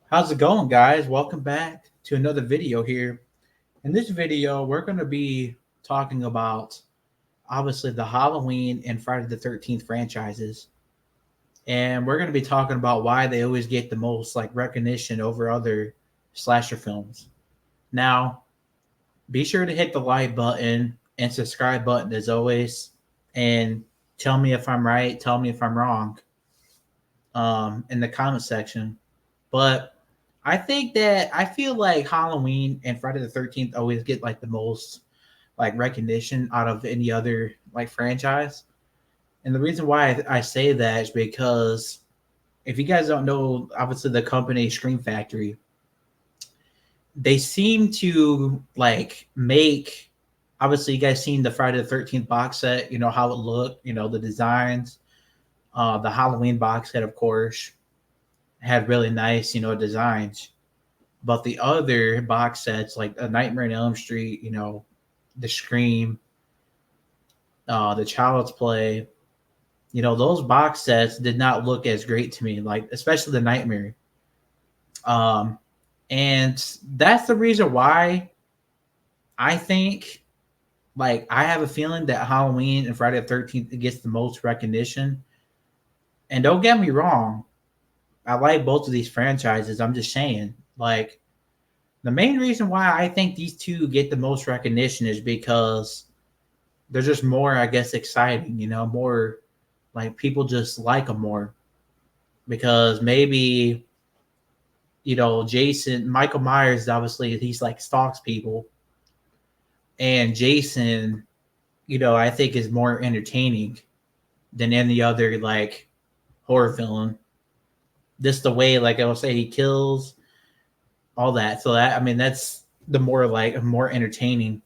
How's it going, guys? Welcome back to another video here. In this video, we're going to be talking about obviously the Halloween and Friday the 13th franchises. And we're going to be talking about why they always get the most like recognition over other slasher films. Now, be sure to hit the like button and subscribe button as always. And tell me if I'm right, tell me if I'm wrong in the comment section. But I feel like Halloween and Friday the 13th always get like the most like recognition out of any other like franchise. And the reason why I say that is because if you guys don't know, obviously the company Scream Factory, they seem to like make obviously you guys seen the Friday the 13th box set, you know how it looked, you know, the designs, the Halloween box set, of course, had really nice, you know, designs. But the other box sets, like A Nightmare on Elm Street, you know, The Scream, The Child's Play, you know, those box sets did not look as great to me, like especially the Nightmare. Um, and that's the reason why I think, like, I have a feeling that Halloween and Friday the 13th gets the most recognition. And don't get me wrong, I like both of these franchises. I'm just saying, like, the main reason why I think these two get the most recognition is because they're just more, I guess, exciting. You know, more like people just like them more because maybe you know Jason, Michael Myers, obviously he's like stalks people, and Jason, you know, I think is more entertaining than any other like horror villain. Just the way, like I will say, he kills all that. So that I mean, that's the more like more entertaining.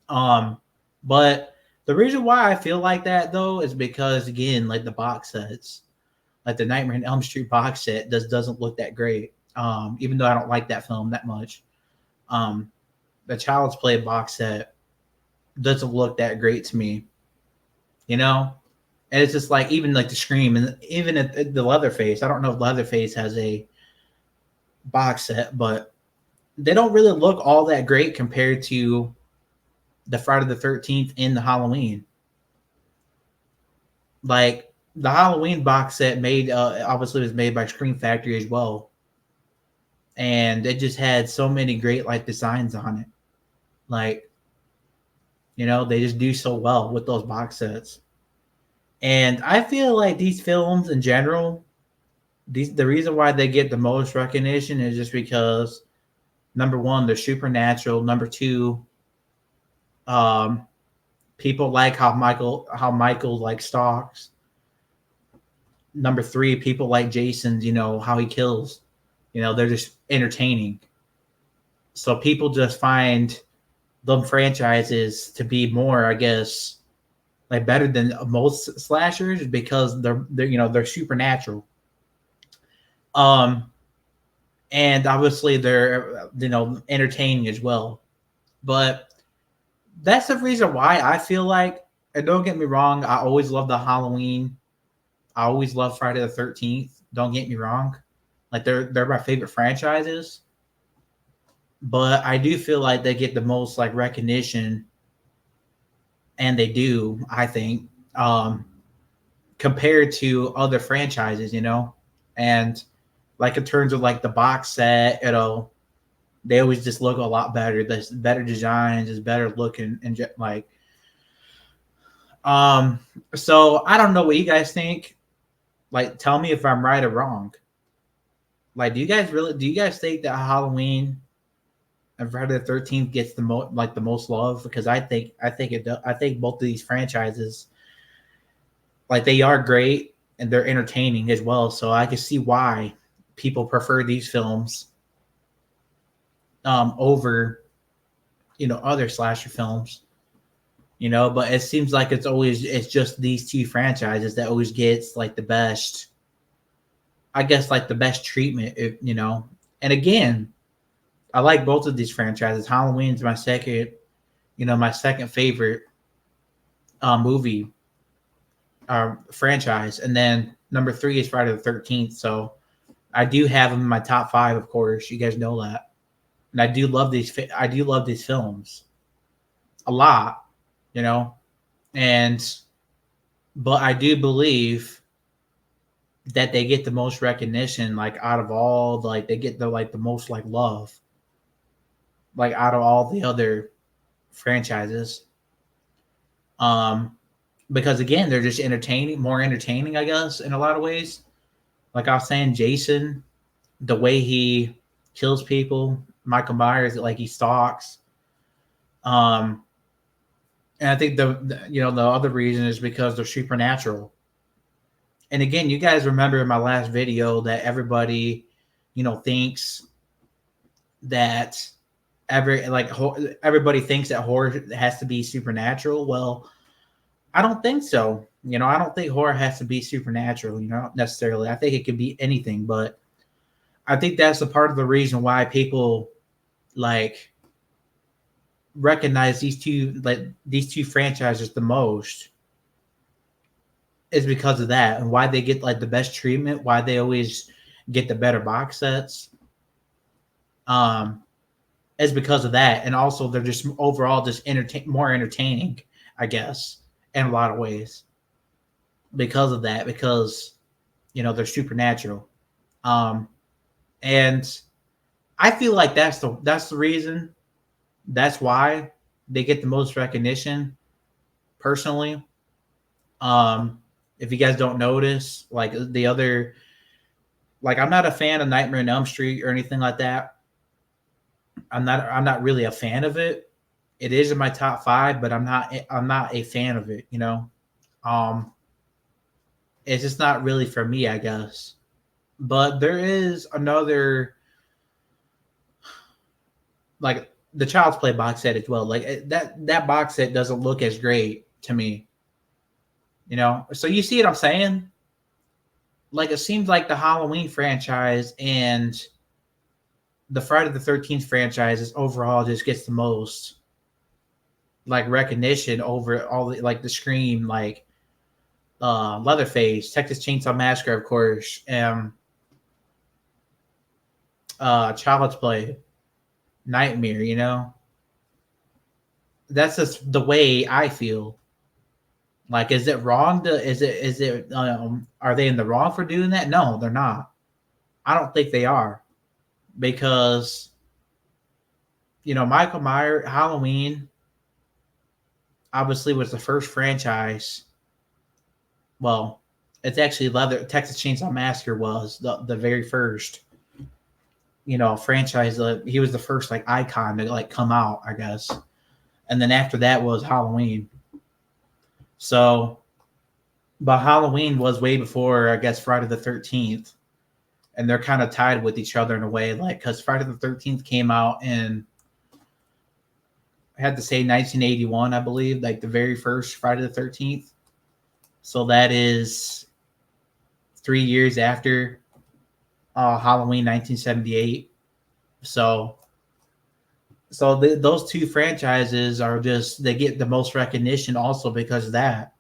Um, but the reason why I feel like that though is because again, like the box sets, like the Nightmare on Elm Street box set doesn't look that great. Even though I don't like that film that much. Um, the Child's Play box set doesn't look that great to me, you know. And it's just like even like the Scream and even the Leatherface. I don't know if Leatherface has a box set, but they don't really look all that great compared to the Friday the 13th and the Halloween. Like the Halloween box set made obviously was made by Scream Factory as well, and it just had so many great like designs on it. Like you know they just do so well with those box sets, and I feel like these films in general, the reason why they get the most recognition is just because number one they're supernatural. Number two, um, people like how Michael like stalks. Number three, people like Jason's, you know, how he kills. You know, they're just entertaining. So people just find them franchises to be more, I guess, like better than most slashers because they're you know they're supernatural. Um, and obviously they're you know entertaining as well. But that's the reason why I feel like. And don't get me wrong, I always love the Halloween. I always love Friday the 13th. Don't get me wrong, like they're my favorite franchises. But I do feel like they get the most like recognition, and they do. I think um, compared to other franchises, you know, and like in terms of like the box set, you know, they always just look a lot better. There's better designs, is better looking, and like um. So I don't know what you guys think. Like, tell me if I'm right or wrong. Like, do you guys think that Halloween and Friday the 13th gets the most love? Because I think it does. I think both of these franchises like they are great and they're entertaining as well. So I can see why people prefer these films over you know other slasher films. You know, but it seems like it's just these two franchises that always gets like the best. I guess like the best treatment, if, you know. And again, I like both of these franchises. Halloween's my second, you know, my second favorite movie franchise, and then number three is Friday the 13th. So I do have them in my top 5, of course. You guys know that, and I do love these. I do love these films a lot, you know, and but I do believe that they get the most recognition, like out of all, like they get the most like love, like out of all the other franchises. Um, because again, they're just entertaining, more entertaining, I guess, in a lot of ways. Like I was saying, Jason, the way he kills people, Michael Myers, like he stalks. Um, and I think the other reason is because they're supernatural. And again, you guys remember in my last video that everybody, thinks that everybody thinks that horror has to be supernatural. Well, I don't think so. I don't think horror has to be supernatural, necessarily. I think it could be anything, but I think that's a part of the reason why people like recognize these two franchises the most is because of that, and why they get like the best treatment, why they always get the better box sets. Is because of that, and also they're just overall just more entertaining, I guess, in a lot of ways because of that, because they're supernatural. And I feel like that's the reason, that's why they get the most recognition personally. If you guys don't notice, like the other, like I'm not a fan of Nightmare on Elm Street or anything like that. I'm not really a fan of it. It is in my top 5, but I'm not a fan of it, Um it's just not really for me, I guess. But there is another, like the Child's Play box set as well. Like that box set doesn't look as great to me. So you see what I'm saying? Like it seems like the Halloween franchise and the Friday the 13th franchises overall just gets the most like recognition over all the like the Scream, like Leatherface, Texas Chainsaw Massacre, of course, Child's Play, Nightmare. That's just the way I feel. Like, is it wrong to is it are they in the wrong for doing that? No, they're not. I don't think they are, because Michael Myers Halloween obviously was the first franchise. Well, it's actually Texas Chainsaw Massacre was the very first franchise. He was the first like icon to like come out, I guess, and then after that was Halloween. So, but Halloween was way before, I guess, Friday the 13th, and they're kind of tied with each other in a way, like because Friday the 13th came out in, I had to say, 1981, I believe, like the very first Friday the 13th. So that is 3 years after Halloween 1978. So those two franchises are just, they get the most recognition also because of that,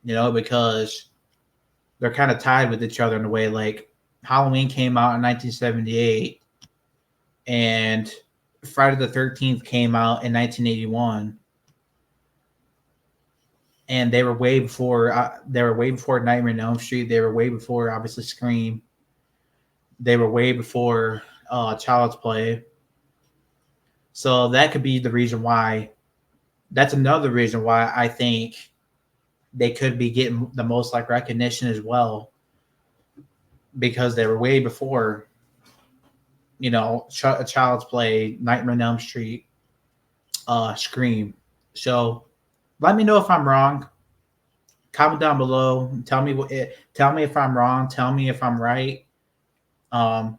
because they're kind of tied with each other in a way. Like Halloween came out in 1978 and Friday the 13th came out in 1981. And they were way before Nightmare on Elm Street. They were way before, obviously, Scream. They were way before Child's Play. So that could be the reason why. That's another reason why I think they could be getting the most like recognition as well, because they were way before, Child's Play, Nightmare on Elm Street, Scream. So let me know if I'm wrong. Comment down below. Tell me if I'm wrong. Tell me if I'm right. I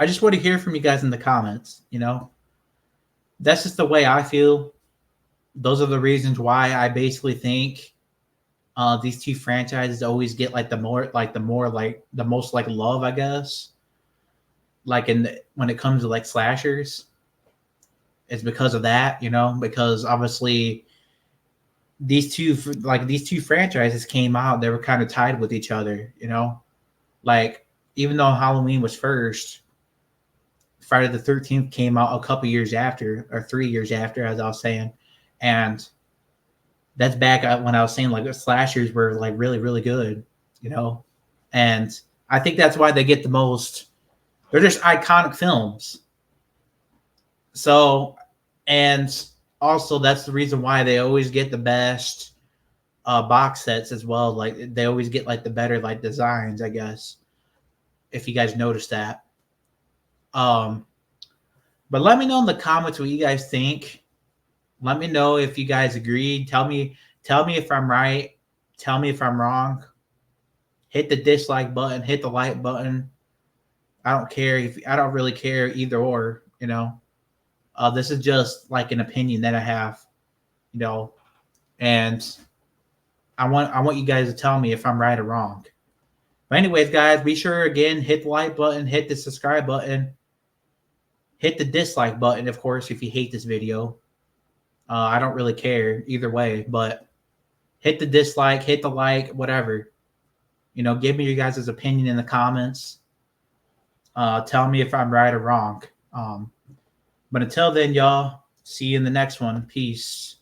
just want to hear from you guys in the comments. That's just the way I feel. Those are the reasons why I basically think these two franchises always get like the most like love, I guess. Like when it comes to like slashers, it's because of that. Because obviously these two franchises came out, they were kind of tied with each other. Like even though Halloween was first, Friday the 13th came out a couple years after, or 3 years after, as I was saying. And that's back when I was saying like slashers were like really, really good, you know? And I think that's why they get the most, they're just iconic films. So, and also that's the reason why they always get the best box sets as well. Like they always get like the better like designs, I guess, if you guys notice that. Um, but let me know in the comments what you guys think. Let me know if you guys agree. Tell me if I'm right. Tell me if I'm wrong. Hit the dislike button, hit the like button. I don't care if I don't really care either or, you know. This is just like an opinion that I have, you know, and I want you guys to tell me if I'm right or wrong. But anyways, guys, be sure again hit the like button, hit the subscribe button, hit the dislike button, of course, if you hate this video. I don't really care either way, but hit the dislike, hit the like, whatever. You know, give me your guys' opinion in the comments. Tell me if I'm right or wrong. But until then, y'all, see you in the next one. Peace.